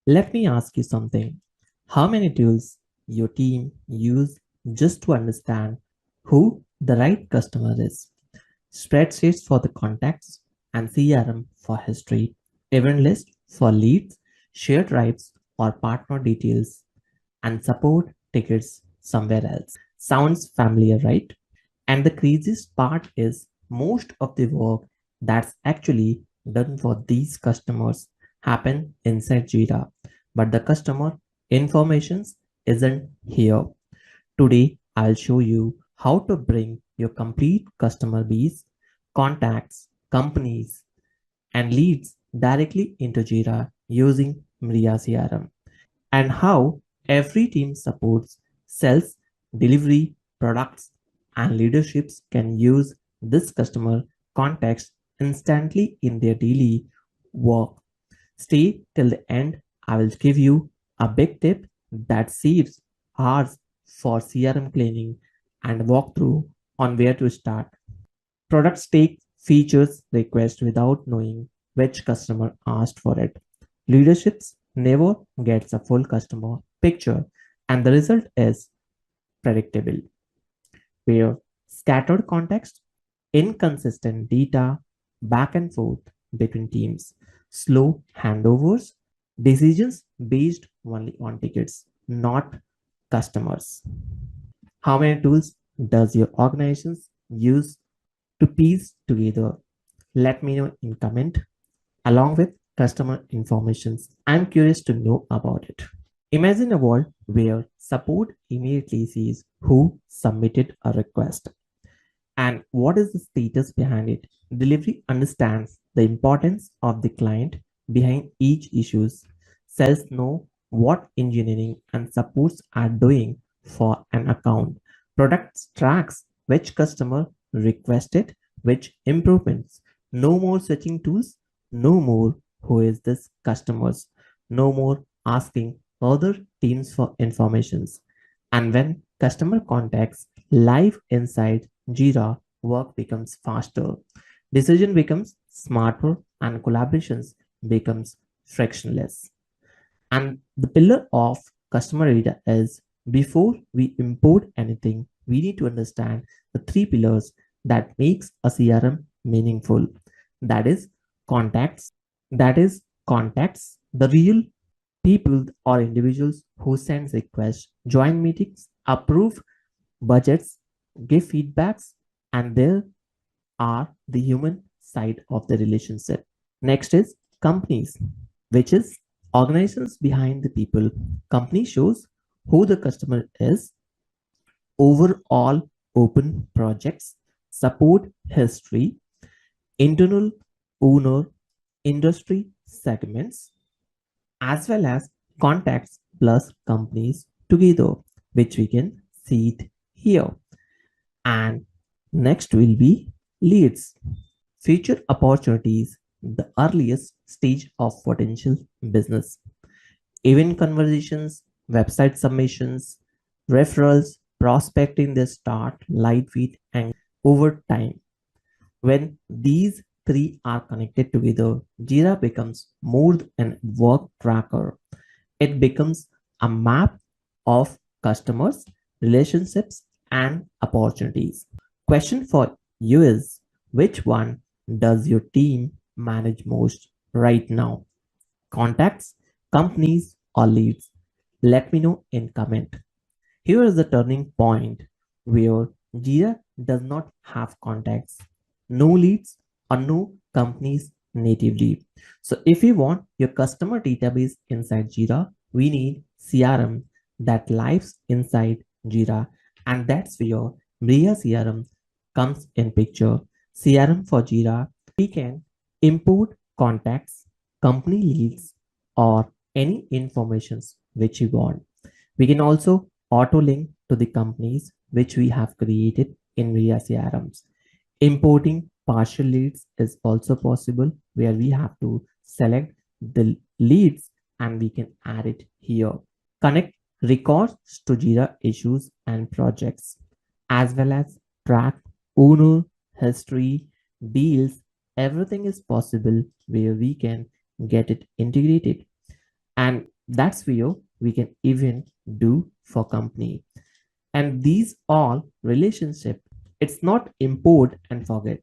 Let me ask you something. How many tools your team use just to understand who the right customer is? Spreadsheets for the contacts and CRM for history, event list for leads, shared drives or partner details, and support tickets somewhere else. Sounds familiar, right? And the craziest part is most of the work that's actually done for these customers happen inside Jira, but the customer informations isn't here. Today, I'll show you how to bring your complete customer base, contacts, companies, and leads directly into Jira using Mria CRM, and how every team supports sales, delivery, products, and leaderships can use this customer context instantly in their daily work. Stay till the end. I will give you a big tip that saves hours for CRM cleaning and walkthrough on where to start. Products take features request without knowing which customer asked for it. Leaderships never gets a full customer picture, and the result is predictable. Where scattered context, inconsistent data, back and forth between teams, slow handovers, decisions based only on tickets, not customers. How many tools does your organization use to piece together? Let me know in comment along with customer informations. I'm curious to know about it. Imagine a world where support immediately sees who submitted a request and what is the status behind it. Delivery understands the importance of the client behind each issues. Sales know what engineering and supports are doing for an account. Products tracks which customer requested which improvements. No more searching tools, no more who is this customers, no more asking other teams for informations. And when customer contacts live inside Jira, work becomes faster, decision becomes smarter, and collaborations becomes frictionless. And the pillar of customer data is before we import anything, we need to understand the three pillars that makes a CRM meaningful. That is contacts, the real people or individuals who send requests, join meetings, approve budgets, give feedbacks, and there are the human side of the relationship. Next is companies, which is organizations behind the people. Company shows who the customer is, overall open projects, support history, internal owner, industry segments, as well as contacts plus companies together, which we can see it here. And next will be leads, future opportunities, the earliest stage of potential business, event conversations, website submissions, referrals, prospecting they start, lightweight, and over time. When these three are connected together, Jira becomes more than a work tracker. It becomes a map of customers, relationships, and opportunities. Question for you is which one does your team manage most right now? Contacts, companies, or leads? Let me know in comment. Here is the turning point where Jira does not have contacts, no leads, or no companies natively. So if you want your customer database inside Jira, we need CRM that lives inside Jira, and that's where Mria CRM comes in picture. CRM for Jira, we can import contacts, company leads, or any informations which you want. We can also auto link to the companies which we have created in Mria CRMs. Importing partial leads is also possible where we have to select the leads and we can add it here. Connect records to Jira issues and projects, as well as track owner, history, deals. Everything is possible where we can get it integrated. And That's where we can even do for company. And these all relationship, it's not import and forget.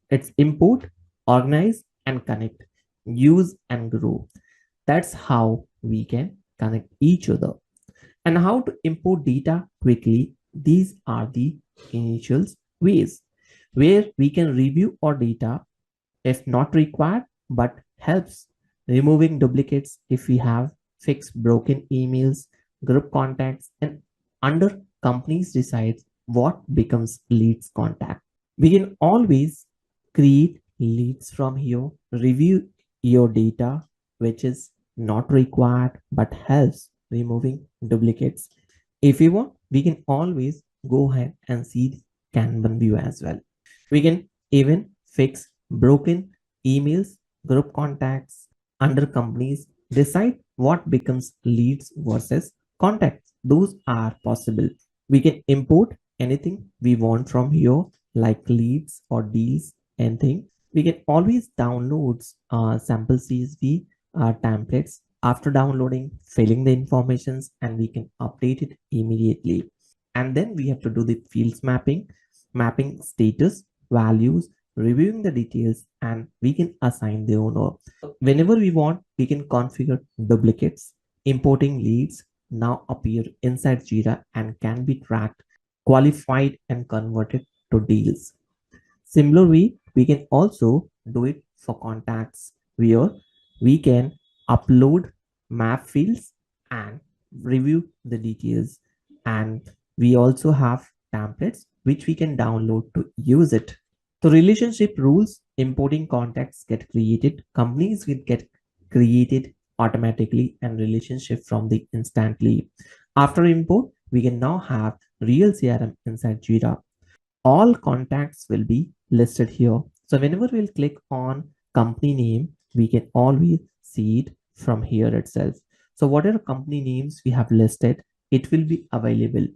It's import, organize and connect, use and grow. That's how we can connect each other. And how to import data quickly. These are the initial ways where we can review our data if not required, but helps removing duplicates if we have fixed broken emails, group contacts, and under companies decides what becomes leads contact. We can always create leads from here, review your data, which is not required but helps removing duplicates. If we want, we can always go ahead and see the Kanban view as well. We can even fix broken emails, group contacts under companies, decide what becomes leads versus contacts. Those are possible. We can import anything we want from here, like leads or deals, anything. We can always download sample CSV templates after downloading, filling the informations, and we can update it immediately. And then we have to do the fields mapping, mapping status, values, reviewing the details, and we can assign the owner. Whenever we want, we can configure duplicates. Importing leads now appear inside Jira and can be tracked, qualified, and converted to deals. Similarly, we can also do it for contacts where we can upload map fields and review the details. And we also have templates which we can download to use it. So relationship rules, importing contacts get created, companies will get created automatically and relationship from the instantly. After import, we can now have real CRM inside Jira. All contacts will be listed here. So whenever we'll click on company name, we can always see it from here itself. So whatever company names we have listed, it will be available.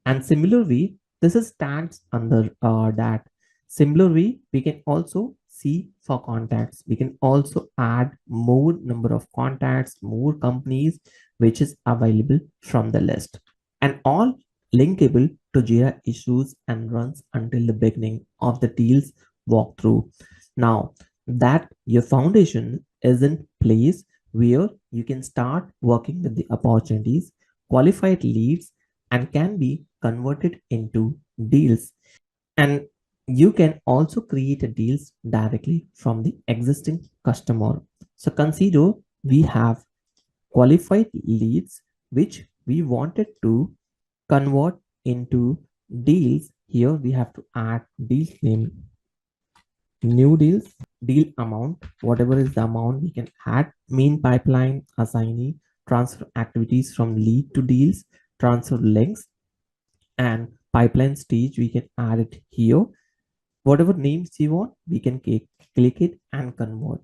And similarly, this is tags under that. Similarly, we can also see for contacts. We can also add more number of contacts, more companies, which is available from the list. And all linkable to Jira issues and runs until the beginning of the deals walkthrough. Now that your foundation is in place where you can start working with the opportunities, qualified leads, and can be converted into deals. And you can also create a deals directly from the existing customer. So consider we have qualified leads which we wanted to convert into deals. Here we have to add deal name, new deals, deal amount, whatever is the amount we can add, main pipeline, assignee, transfer activities from lead to deals, transfer links, and pipeline stage we can add it here. Whatever names you want, we can click it and convert.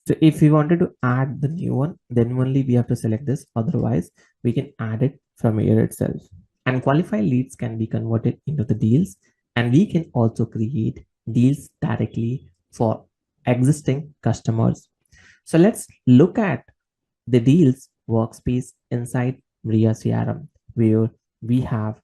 So if we wanted to add the new one, then only we have to select this. Otherwise, we can add it from here itself. And qualified leads can be converted into the deals. And we can also create deals directly for existing customers. So let's look at the deals workspace inside Mria CRM, where we have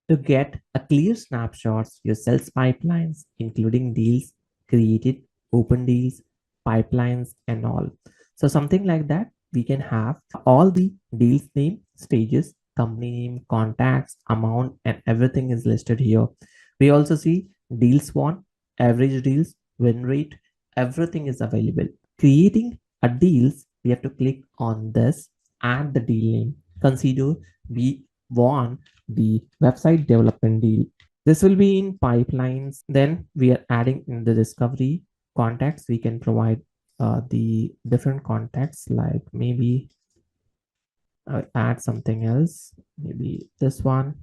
to get a clear snapshots, your sales pipelines, including deals created, open deals, pipelines, and all. So something like that, we can have all the deals name, stages, company name, contacts, amount, and everything is listed here. We also see deals won, average deals, win rate, everything is available. Creating a deals, we have to click on this and the deal name. Consider we won the website development deal. This will be in pipelines. Then we are adding in the discovery contacts. We can provide the different contacts, like maybe add something else, maybe this one.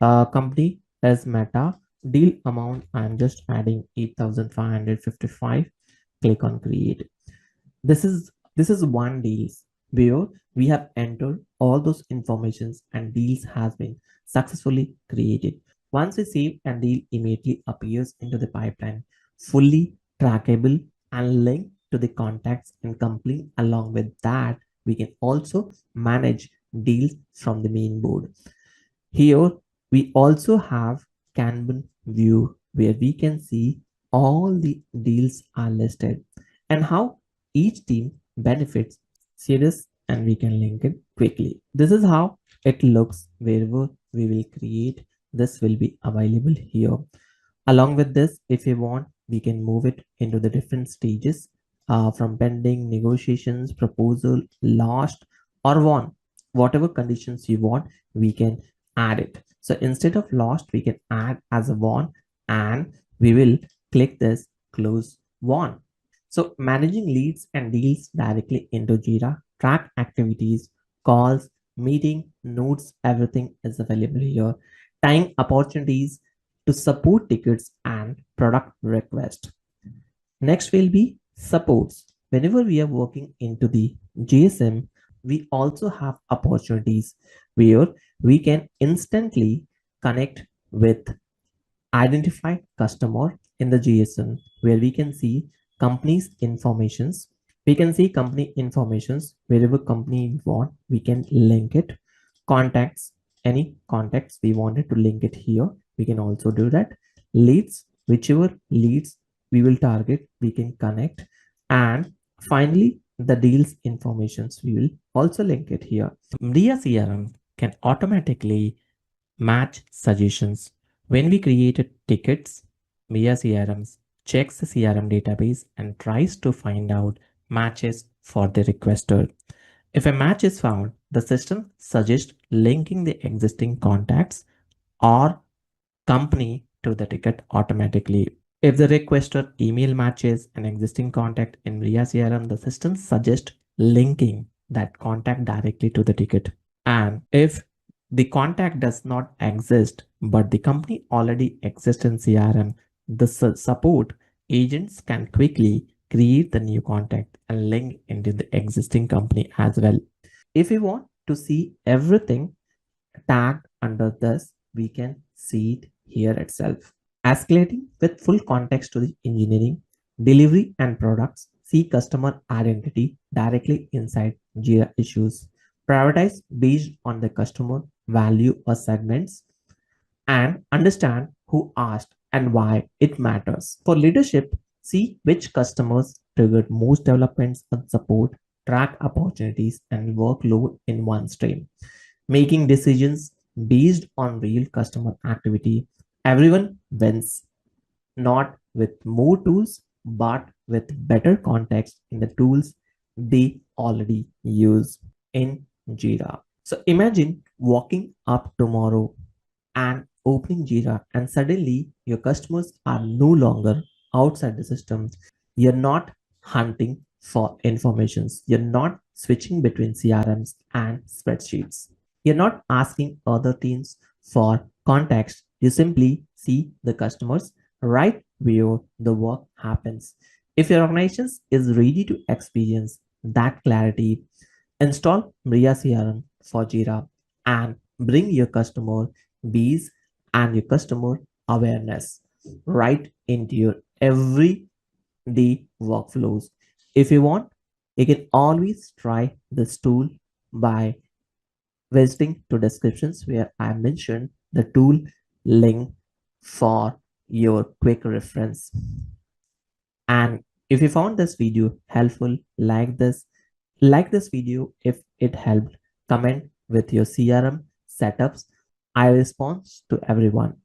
Company as Meta, deal amount I'm just adding 8,555. Click on create. This is one deals where we have entered all those informations and deals has been successfully created. Once we save, and deal immediately appears into the pipeline, fully trackable and linked to the contacts and company. Along with that, we can also manage deals from the main board. Here, we also have Kanban view where we can see all the deals are listed and how each team benefits. See this and we can link it quickly. This is how it looks wherever we will create. This will be available here. Along with this, if you want, we can move it into the different stages from pending, negotiations, proposal, lost, or won. Whatever conditions you want, we can add it. So instead of lost, we can add as a won, and we will click this close won. So managing leads and deals directly into Jira, track activities, calls, meeting, notes, everything is available here. Tying opportunities to support tickets and product request. Next will be supports. Whenever we are working into the JSM, we also have opportunities where we can instantly connect with identify customer in the JSON where we can see company's informations. We can see company informations wherever company we want, we can link it. Contacts, any contacts we wanted to link it here, we can also do that. Leads, whichever leads we will target, we can connect. And finally, the deals informations, we will also link it here. Mria CRM can automatically match suggestions. When we created tickets, Mria CRMs checks the CRM database and tries to find out matches for the requester. If a match is found, the system suggests linking the existing contacts or company to the ticket automatically. If the requester email matches an existing contact in Mria CRM, the system suggests linking that contact directly to the ticket. And if the contact does not exist, but the company already exists in CRM, the support agents can quickly create the new contact and link into the existing company as well. If we want to see everything tagged under this, we can see it here itself. Escalating with full context to the engineering, delivery, and products, see customer identity directly inside Jira issues. Prioritize based on the customer value or segments, and understand who asked and why it matters. For leadership, see which customers triggered most developments and support, track opportunities and workload in one stream. Making decisions based on real customer activity. Everyone wins, not with more tools, but with better context in the tools they already use in Jira. So imagine walking up tomorrow and opening Jira, and suddenly your customers are no longer outside the system. You're not hunting for informations. You're not switching between CRMs and spreadsheets. You're not asking other teams for context. You simply see the customers right where the work happens. If your organization is ready to experience that clarity, install Mria CRM for Jira and bring your customer base and your customer awareness right into your everyday workflows. If you want, you can always try this tool by visiting to descriptions where I mentioned the tool link for your quick reference. And if you found this video helpful, like this video if it helped, comment with your CRM setups. I respond to everyone.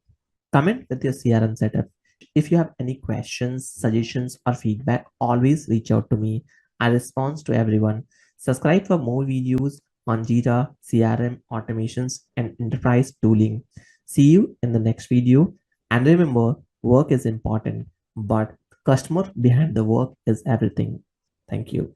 Comment with your CRM setup. If you have any questions, suggestions, or feedback, always reach out to me. I respond to everyone. Subscribe for more videos on Jira, CRM, automations, and enterprise tooling. See you in the next video. And remember, work is important, but customer behind the work is everything. Thank you.